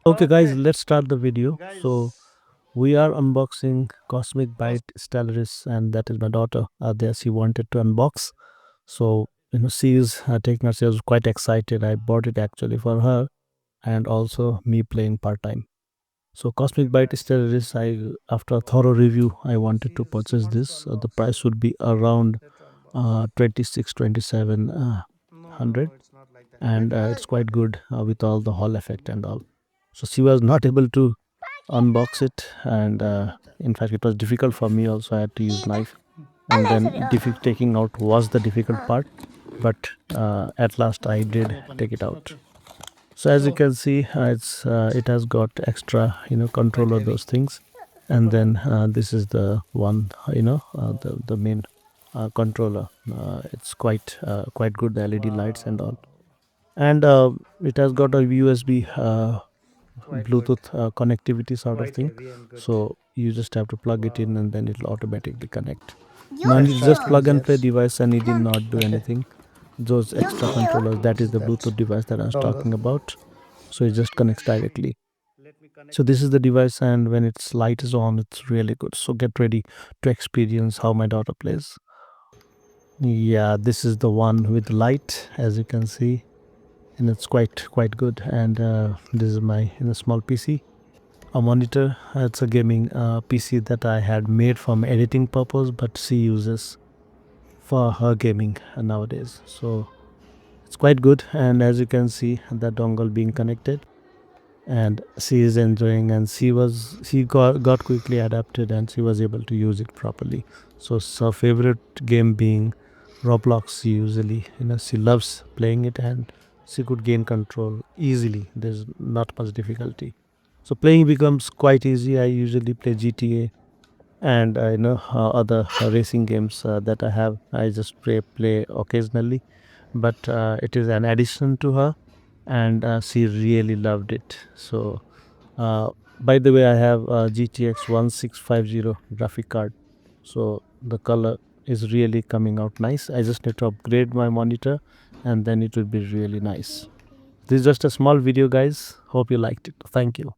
Okay guys, let's start the video. So we are unboxing Cosmic Byte Stellaris, and that is my daughter. There she wanted to unbox. So she is taking herself quite excited. I bought it actually for her and also me playing part time. So Cosmic Byte Stellaris, I after a thorough review, I wanted to purchase this. The price would be around 26, 27 hundred, and it's quite good with all the hall effect and all. So she was not able to unbox it, and in fact it was difficult for me also. I had to use knife, and then taking out was the difficult part, but at last I did take it out. So as you can see, it has got extra controller, those things, and then this is the one, the main controller. It's quite good, the LED lights and all, and it has got a USB Bluetooth connectivity sort of thing. So you just have to plug it in and then it will automatically connect. Now it's just plug and play device, and it did not do anything. Those extra controllers, that is the Bluetooth device that I was talking about. So it just connects directly. So this is the device, and when its light is on, it's really good. So get ready to experience how my daughter plays. Yeah, this is the one with the light, as you can see, and it's quite good. And this is my small PC, a monitor. It's a gaming PC that I had made for my editing purpose, but she uses for her gaming nowadays. So it's quite good, and as you can see, the dongle being connected, and she is enjoying, and she got quickly adapted, and she was able to use it properly. So her favorite game being Roblox. Usually, she loves playing it, and she could gain control easily. There's not much difficulty, so playing becomes quite easy. I usually play GTA, and other racing games that I have. I just play occasionally, but it is an addition to her, and she really loved it. So by the way, I have a GTX 1650 graphic card, so the color is really coming out nice. I just need to upgrade my monitor, and then it will be really nice. This is just a small video, guys. Hope you liked it. Thank you.